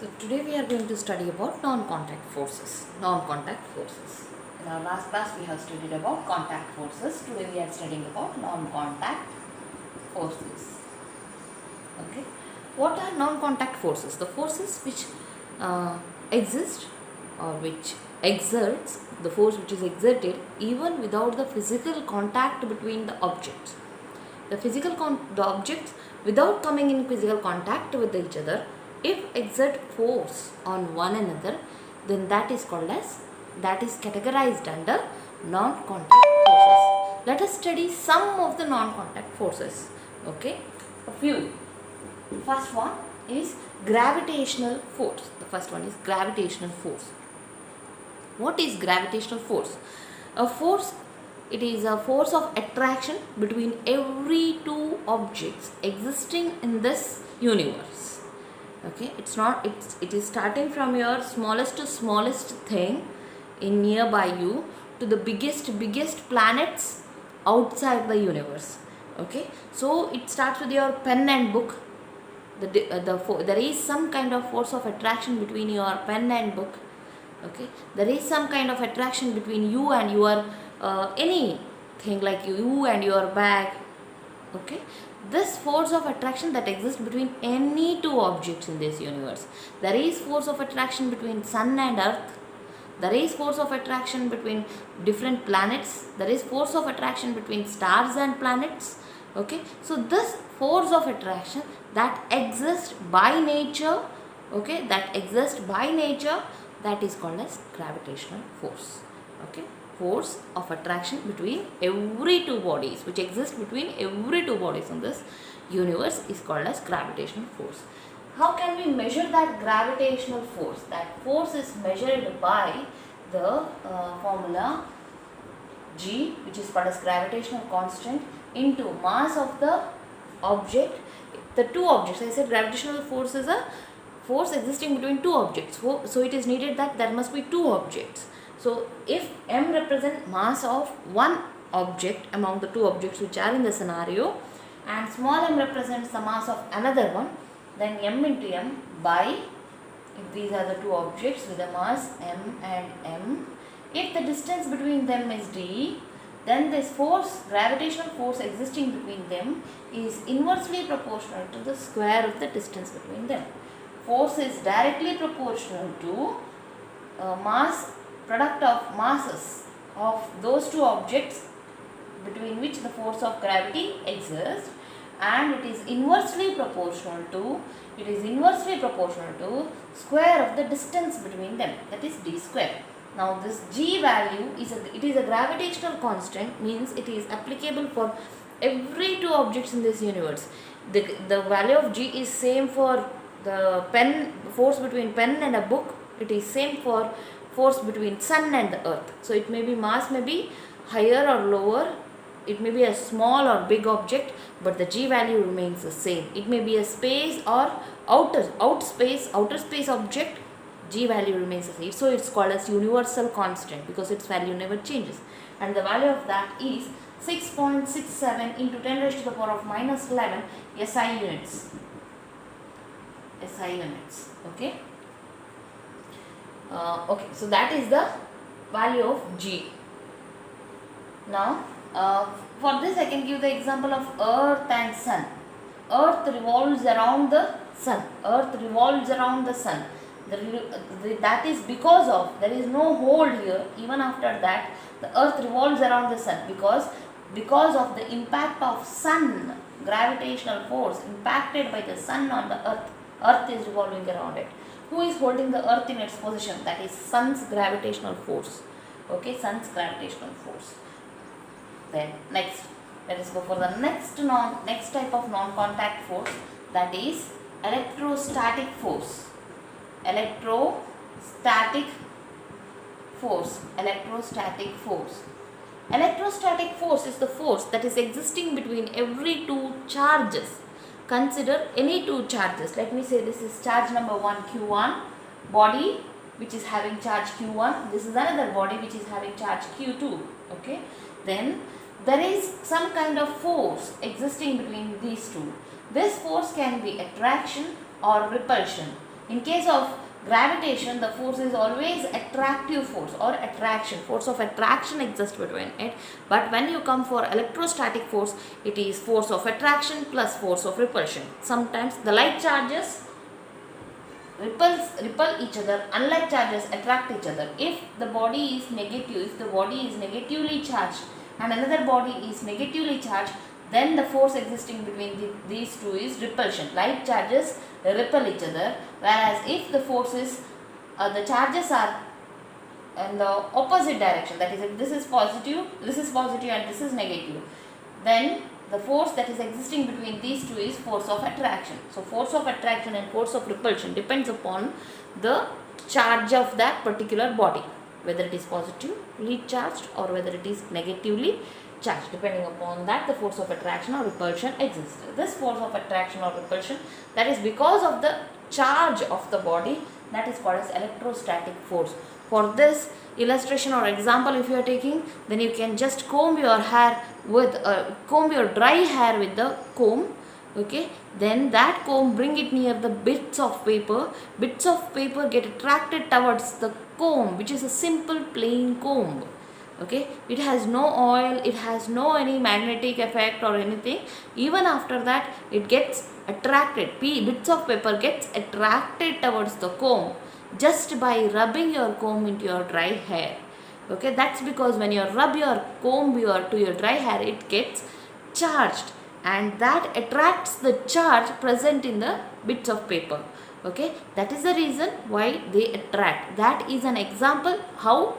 So today we are going to study about non-contact forces. Non-contact forces. In our last class we have studied about contact forces. Today we are studying about non-contact forces. Okay. What are non-contact forces? The forces which exist or which exerts, the force which is exerted even without the physical contact between the objects. The objects without coming in physical contact with each other, if exert force on one another, then that is categorized under non-contact forces. Let us study some of the non-contact forces. Okay, a few. First one is gravitational force. The first one is gravitational force. What is gravitational force? It is a force of attraction between every two objects existing in this universe. Okay, it is starting from your smallest to smallest thing in nearby you to the biggest planets outside the universe. Okay, so it starts with your pen and book. There is some kind of force of attraction between your pen and book. Okay, there is some kind of attraction between you and your anything like you and your bag. Okay, this force of attraction that exists between any two objects in this universe. There is force of attraction between sun and earth. There is force of attraction between different planets. There is force of attraction between stars and planets. Okay, so this force of attraction that exists by nature, okay, that is called as gravitational force. Okay, force of attraction between every two bodies, which exist between every two bodies in this universe, is called as gravitational force. How can we measure that gravitational force? That force is measured by the formula G, which is called as gravitational constant, into mass of the object. The two objects, I said gravitational force is a force existing between two objects. So it is needed that there must be two objects. So if m represents mass of one object among the two objects which are in the scenario, and small m represents the mass of another one, then m into m by, if these are the two objects with a mass m and m, if the distance between them is d, then this force, gravitational force existing between them, is inversely proportional to the square of the distance between them. Force is directly proportional to product of masses of those two objects between which the force of gravity exists, and it is inversely proportional to square of the distance between them, that is d square. Now this G value is a gravitational constant, means it is applicable for every two objects in this universe. The value of G is same for the force between pen and a book. It is same for force between sun and the earth. So it may be mass may be higher or lower, it may be a small or big object, but the G value remains the same. It may be a space or outer space object, G value remains the same. So it's called as universal constant because its value never changes, and the value of that is 6.67 into 10 raised to the power of minus 11 SI units. Okay. Okay, so that is the value of G. Now for this I can give the example of earth and sun. Earth revolves around the sun. That is because of, there is no hold here. Even after that, the earth revolves around the sun because of the impact of sun, gravitational force impacted by the sun on the earth. Earth is revolving around it. Who is holding the earth in its position? That is sun's gravitational force. Okay, sun's gravitational force. Then next, let us go for the next type of non-contact force, that is electrostatic force. Electrostatic force is the force that is existing between every two charges. Consider any two charges. Let me say this is charge number 1 Q1, body which is having charge Q1. This is another body which is having charge Q2. Okay, then there is some kind of force existing between these two. This force can be attraction or repulsion. In case of gravitation, the force is always attractive force or attraction. Force of attraction exists between it. But when you come for electrostatic force, it is force of attraction plus force of repulsion. Sometimes the like charges repel each other, unlike charges attract each other. If the body is negative, if the body is negatively charged and another body is negatively charged, then the force existing between these two is repulsion. Like charges repel each other, whereas if the forces, the charges are in the opposite direction, that is, if this is positive and this is negative, then the force that is existing between these two is force of attraction. So force of attraction and force of repulsion depends upon the charge of that particular body, whether it is positively charged or whether it is negatively charged. Depending upon that, the force of attraction or repulsion exists. This force of attraction or repulsion, that is because of the charge of the body, that is called as electrostatic force. For this illustration or example, if you are taking, then you can just comb your hair with comb your dry hair with the comb. Okay, then that comb, bring it near the bits of paper get attracted towards the comb, which is a simple plain comb. Okay, it has no oil, it has no any magnetic effect or anything. Even after that, it gets attracted, bits of paper gets attracted towards the comb just by rubbing your comb into your dry hair. Okay, that's because when you rub your comb to your dry hair, it gets charged, and that attracts the charge present in the bits of paper. Okay, that is the reason why they attract. That is an example how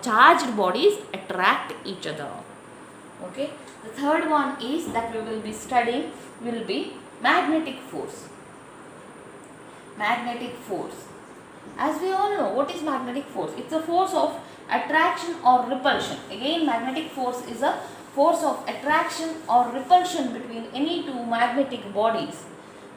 charged bodies attract each other. Okay, the third one is that we will be studying will be magnetic force. Magnetic force. As we all know, what is magnetic force? It's a force of attraction or repulsion. Again, magnetic force is a force of attraction or repulsion between any two magnetic bodies.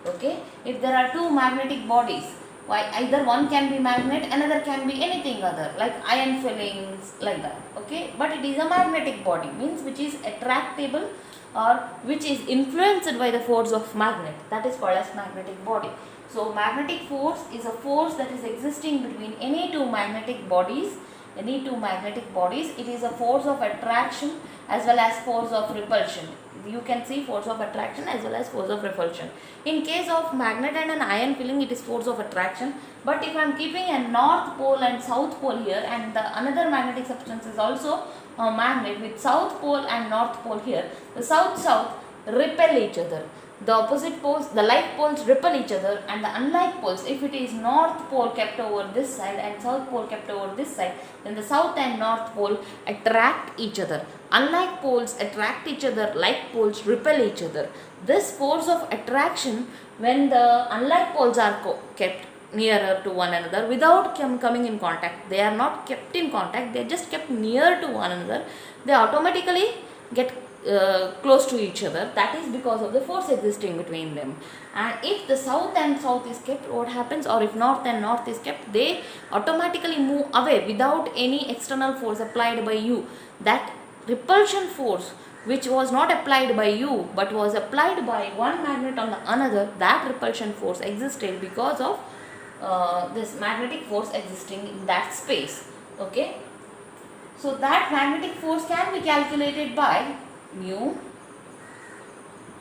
Okay, if there are two magnetic bodies, why either one can be magnet, another can be anything other, like iron fillings, like that. Okay, but it is a magnetic body, means which is attractable or which is influenced by the force of magnet, that is called as magnetic body. So magnetic force is a force that is existing between any two magnetic bodies. It is a force of attraction as well as force of repulsion. You can see force of attraction as well as force of repulsion. In case of magnet and an iron filling, it is force of attraction. But if I am keeping a north pole and south pole here, and the another magnetic substance is also a magnet with south pole and north pole here, the south repel each other. The opposite poles, the like poles repel each other, and the unlike poles, if it is north pole kept over this side and south pole kept over this side, then the south and north pole attract each other. Unlike poles attract each other, like poles repel each other. This force of attraction, when the unlike poles are kept nearer to one another without coming in contact, they are not kept in contact, they are just kept near to one another, they automatically get close to each other. That is because of the force existing between them. And if the south and south is kept, what happens? Or if north and north is kept, they automatically move away without any external force applied by you. That repulsion force, which was not applied by you but was applied by one magnet on the another, that repulsion force existed because of this magnetic force existing in that space. Okay, so that magnetic force can be calculated by mu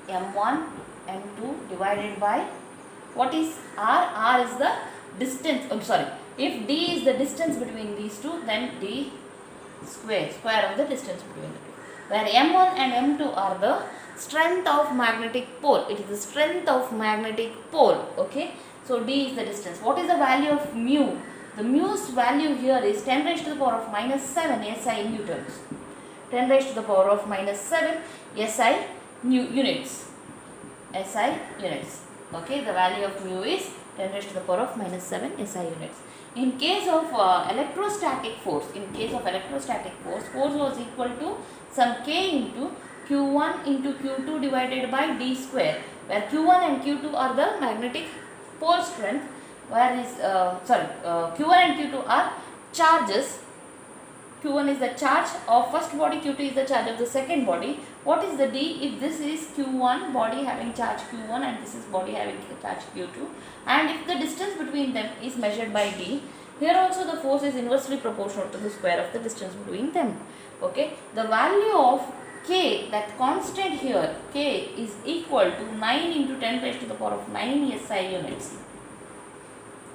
m1 m2 divided by what is r? R is the distance. If d is the distance between these two, then d square of the distance between the two, where m1 and m2 are the strength of magnetic pole. It is the strength of magnetic pole. Okay, so d is the distance. What is the value of mu? The mu's value here is 10 raised to the power of minus 7 SI newtons. 10 raised to the power of minus 7 SI units. SI units. Okay, the value of mu is 10 raised to the power of minus 7 SI units. In case of electrostatic force, force was equal to some k into Q1 into Q2 divided by d square, where Q1 and Q2 are the magnetic pole strength, whereas Q1 and Q2 are charges. Q1 is the charge of first body, Q2 is the charge of the second body, What is the D? If this is Q1, body having charge Q1, and this is body having charge Q2, and if the distance between them is measured by D, here also the force is inversely proportional to the square of the distance between them. Okay, the value of K, that constant here, K is equal to 9 into 10 raised to the power of 9 SI units.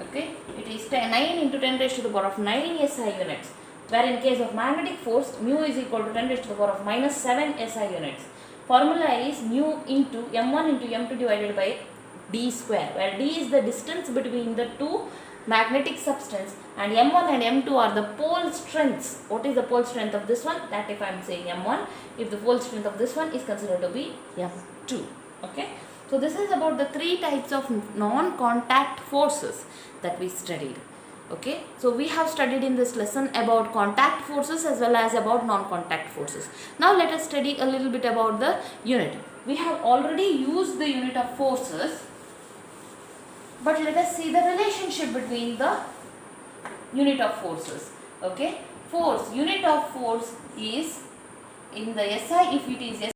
Okay, it is 9 into 10 raised to the power of 9 SI units, where in case of magnetic force, mu is equal to 10 raised to the power of minus 7 SI units. Formula is mu into m1 into m2 divided by d square, where d is the distance between the two magnetic substance, and m1 and m2 are the pole strengths. What is the pole strength of this one? That if I am saying m1, if the pole strength of this one is considered to be m2. Okay. So this is about the three types of non-contact forces that we studied. Okay, so we have studied in this lesson about contact forces as well as about non-contact forces. Now let us study a little bit about the unit. We have already used the unit of forces, but let us see the relationship between the unit of forces. Okay, force, unit of force is in the SI, if it is